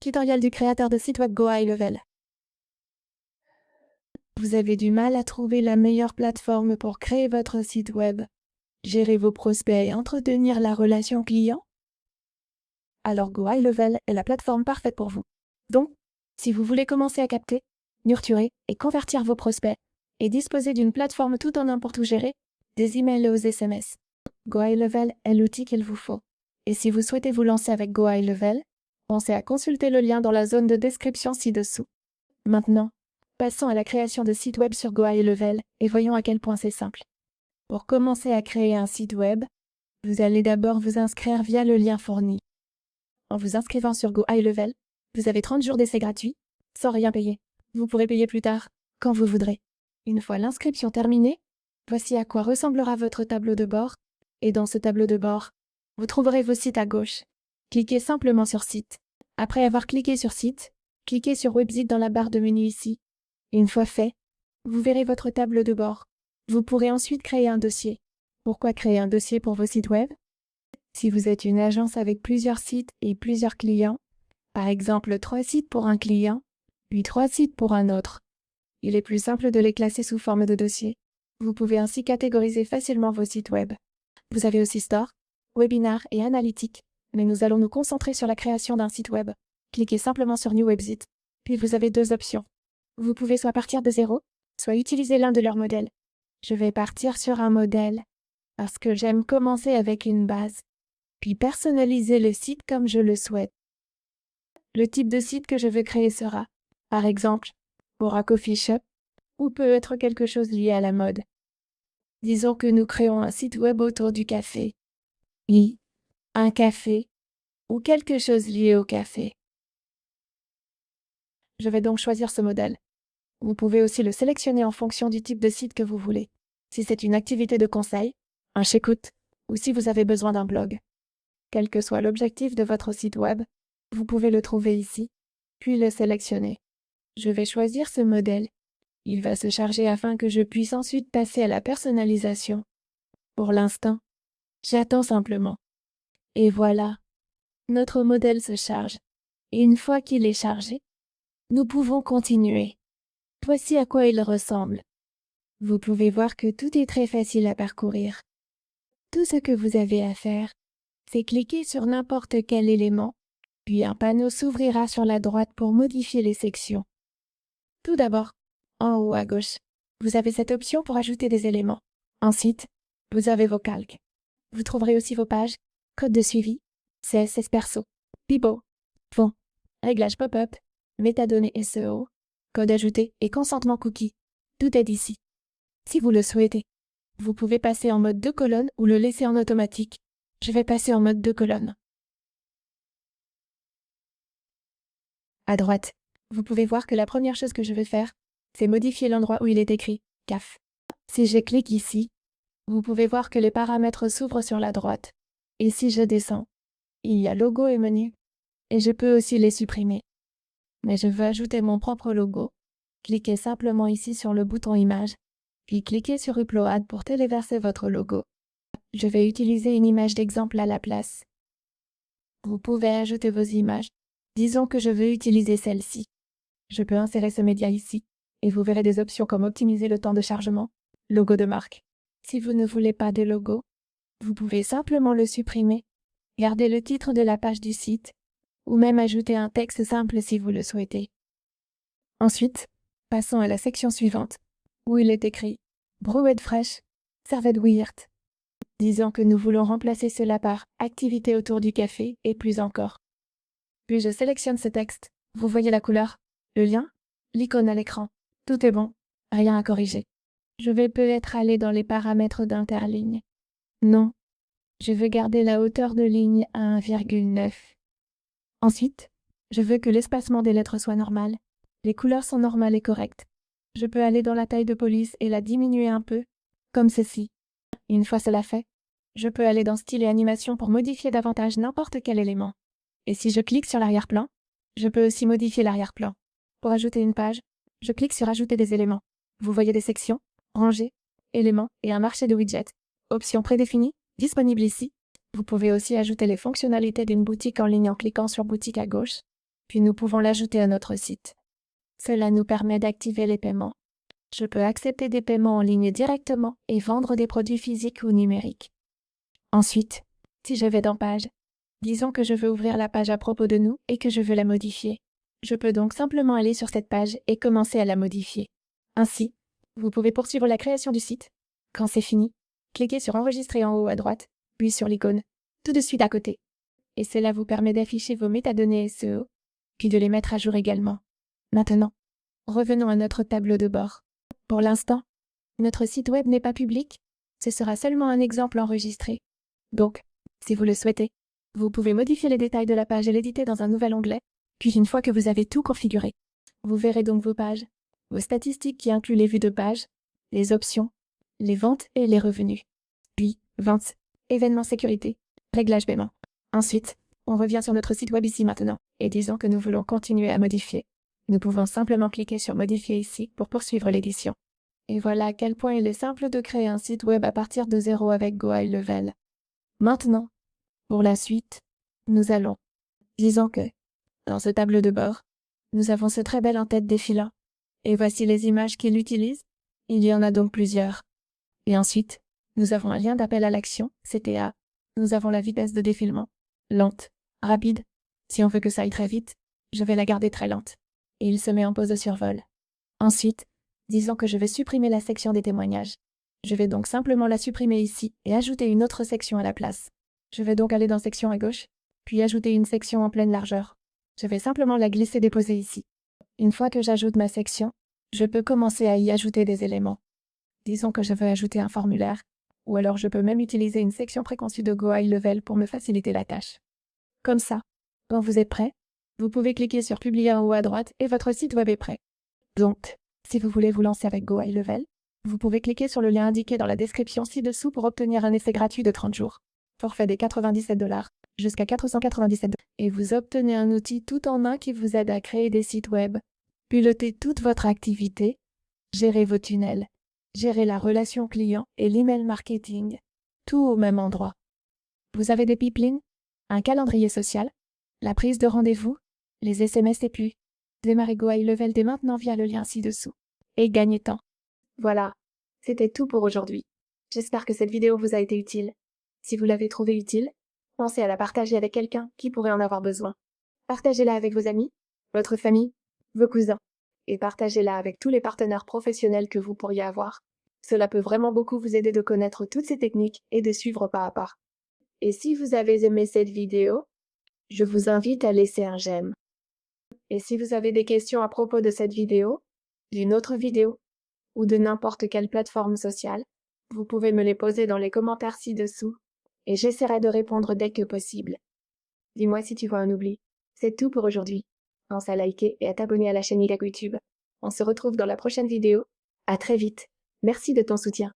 tutoriel du créateur de site web Go High Level. Vous avez du mal à trouver la meilleure plateforme pour créer votre site web, gérer vos prospects et entretenir la relation client? Alors Go High Level est la plateforme parfaite pour vous. Donc, si vous voulez commencer à capter, nurturer et convertir vos prospects et disposer d'une plateforme tout en n'importe où gérer, des emails aux SMS, Go High Level est l'outil qu'il vous faut. Et si vous souhaitez vous lancer avec Go High Level, pensez à consulter le lien dans la zone de description ci-dessous. Maintenant, passons à la création de sites web sur Go High Level et voyons à quel point c'est simple. Pour commencer à créer un site web, vous allez d'abord vous inscrire via le lien fourni. En vous inscrivant sur Go High Level, vous avez 30 jours d'essai gratuit, sans rien payer. Vous pourrez payer plus tard, quand vous voudrez. Une fois l'inscription terminée, voici à quoi ressemblera votre tableau de bord. Et dans ce tableau de bord, vous trouverez vos sites à gauche. Cliquez simplement sur Site. Après avoir cliqué sur Site, cliquez sur Website dans la barre de menu ici. Une fois fait, vous verrez votre tableau de bord. Vous pourrez ensuite créer un dossier. Pourquoi créer un dossier pour vos sites web? Si vous êtes une agence avec plusieurs sites et plusieurs clients, par exemple 3 sites pour un client, puis 3 sites pour un autre, il est plus simple de les classer sous forme de dossier. Vous pouvez ainsi catégoriser facilement vos sites web. Vous avez aussi Store, Webinar et Analytics, mais nous allons nous concentrer sur la création d'un site web. Cliquez simplement sur New Website, puis vous avez 2 options. Vous pouvez soit partir de zéro, soit utiliser l'un de leurs modèles. Je vais partir sur un modèle, parce que j'aime commencer avec une base, puis personnaliser le site comme je le souhaite. Le type de site que je veux créer sera, par exemple, pour un coffee shop, ou peut être quelque chose lié à la mode. Disons que nous créons un site web autour du café. Oui, un café, ou quelque chose lié au café. Je vais donc choisir ce modèle. Vous pouvez aussi le sélectionner en fonction du type de site que vous voulez. Si c'est une activité de conseil, un checkout, ou si vous avez besoin d'un blog. Quel que soit l'objectif de votre site web, vous pouvez le trouver ici, puis le sélectionner. Je vais choisir ce modèle. Il va se charger afin que je puisse ensuite passer à la personnalisation. Pour l'instant, j'attends simplement. Et voilà, notre modèle se charge. Et une fois qu'il est chargé, nous pouvons continuer. Voici à quoi il ressemble. Vous pouvez voir que tout est très facile à parcourir. Tout ce que vous avez à faire, c'est cliquer sur n'importe quel élément, puis un panneau s'ouvrira sur la droite pour modifier les sections. Tout d'abord, en haut à gauche, vous avez cette option pour ajouter des éléments. Ensuite, vous avez vos calques. Vous trouverez aussi vos pages, code de suivi, CSS perso, Pipo, fond, réglage pop-up, métadonnées SEO, code ajouté et consentement cookie. Tout est ici. Si vous le souhaitez, vous pouvez passer en mode 2 colonnes ou le laisser en automatique. Je vais passer en mode 2 colonnes. À droite, vous pouvez voir que la première chose que je vais faire, c'est modifier l'endroit où il est écrit « CAF ». Si je clique ici, vous pouvez voir que les paramètres s'ouvrent sur la droite. Et si je descends, il y a logo et menu. Et je peux aussi les supprimer. Mais je veux ajouter mon propre logo. Cliquez simplement ici sur le bouton image, puis cliquez sur Upload pour téléverser votre logo. Je vais utiliser une image d'exemple à la place. Vous pouvez ajouter vos images. Disons que je veux utiliser celle-ci. Je peux insérer ce média ici, et vous verrez des options comme optimiser le temps de chargement, logo de marque. Si vous ne voulez pas de logo, vous pouvez simplement le supprimer, garder le titre de la page du site, ou même ajouter un texte simple si vous le souhaitez. Ensuite, passons à la section suivante, où il est écrit « Brouette fraîche, serviette ouillerte ». Disons que nous voulons remplacer cela par « Activité autour du café » et plus encore. Puis je sélectionne ce texte. Vous voyez la couleur, le lien, l'icône à l'écran. Tout est bon, rien à corriger. Je vais peut-être aller dans les paramètres d'interligne. Non, je veux garder la hauteur de ligne à 1,9. Ensuite, je veux que l'espacement des lettres soit normal. Les couleurs sont normales et correctes. Je peux aller dans la taille de police et la diminuer un peu, comme ceci. Une fois cela fait, je peux aller dans Style et Animation pour modifier davantage n'importe quel élément. Et si je clique sur l'arrière-plan, je peux aussi modifier l'arrière-plan. Pour ajouter une page, je clique sur Ajouter des éléments. Vous voyez des sections, rangées, éléments et un marché de widgets. Options prédéfinies, disponibles ici. Vous pouvez aussi ajouter les fonctionnalités d'une boutique en ligne en cliquant sur Boutique à gauche. puis nous pouvons l'ajouter à notre site. Cela nous permet d'activer les paiements. Je peux accepter des paiements en ligne directement et vendre des produits physiques ou numériques. Ensuite, si je vais dans Page, disons que je veux ouvrir la page à propos de nous et que je veux la modifier. Je peux donc simplement aller sur cette page et commencer à la modifier. Ainsi, vous pouvez poursuivre la création du site. Quand c'est fini, cliquez sur Enregistrer en haut à droite, puis sur l'icône tout de suite à côté. Et cela vous permet d'afficher vos métadonnées SEO, puis de les mettre à jour également. Maintenant, revenons à notre tableau de bord. Pour l'instant, notre site web n'est pas public, ce sera seulement un exemple enregistré. Donc, si vous le souhaitez, vous pouvez modifier les détails de la page et l'éditer dans un nouvel onglet, puis une fois que vous avez tout configuré, vous verrez donc vos pages, vos statistiques qui incluent les vues de page, les options, les ventes et les revenus. Puis, ventes, événements sécurité, réglages paiement. Ensuite, on revient sur notre site web ici maintenant, et disons que nous voulons continuer à modifier. Nous pouvons simplement cliquer sur Modifier ici pour poursuivre l'édition. Et voilà à quel point il est simple de créer un site web à partir de zéro avec Go High Level. Maintenant, pour la suite, disons que, dans ce tableau de bord, nous avons ce très bel en-tête défilant. Et voici les images qu'il utilise. Il y en a donc plusieurs. Et ensuite, nous avons un lien d'appel à l'action, CTA. Nous avons la vitesse de défilement. Lente, rapide. Si on veut que ça aille très vite, je vais la garder très lente. Et il se met en pause de survol. Ensuite, disons que je vais supprimer la section des témoignages. Je vais donc simplement la supprimer ici et ajouter une autre section à la place. Je vais donc aller dans Section à gauche, puis ajouter une section en pleine largeur. Je vais simplement la glisser-déposer ici. Une fois que j'ajoute ma section, je peux commencer à y ajouter des éléments. Disons que je veux ajouter un formulaire, ou alors je peux même utiliser une section préconçue de Go High Level pour me faciliter la tâche. Comme ça, quand vous êtes prêt, vous pouvez cliquer sur Publier en haut à droite et votre site web est prêt. Donc, si vous voulez vous lancer avec Go High Level, vous pouvez cliquer sur le lien indiqué dans la description ci-dessous pour obtenir un essai gratuit de 30 jours. Forfait des 97 $, jusqu'à 497 $. Et vous obtenez un outil tout en un qui vous aide à créer des sites web, piloter toute votre activité, gérer vos tunnels, gérer la relation client et l'email marketing, tout au même endroit. Vous avez des pipelines, un calendrier social, la prise de rendez-vous, les SMS et plus. Démarrez Go High Level dès maintenant via le lien ci-dessous. Et gagnez temps. Voilà, c'était tout pour aujourd'hui. J'espère que cette vidéo vous a été utile. Si vous l'avez trouvée utile, pensez à la partager avec quelqu'un qui pourrait en avoir besoin. Partagez-la avec vos amis, votre famille, vos cousins. Et partagez-la avec tous les partenaires professionnels que vous pourriez avoir. Cela peut vraiment beaucoup vous aider de connaître toutes ces techniques et de suivre pas à pas. Et si vous avez aimé cette vidéo, je vous invite à laisser un j'aime. Et si vous avez des questions à propos de cette vidéo, d'une autre vidéo, ou de n'importe quelle plateforme sociale, vous pouvez me les poser dans les commentaires ci-dessous, et j'essaierai de répondre dès que possible. Dis-moi si tu vois un oubli. C'est tout pour aujourd'hui. Pense à liker et à t'abonner à la chaîne Igaku YouTube. On se retrouve dans la prochaine vidéo. À très vite. Merci de ton soutien.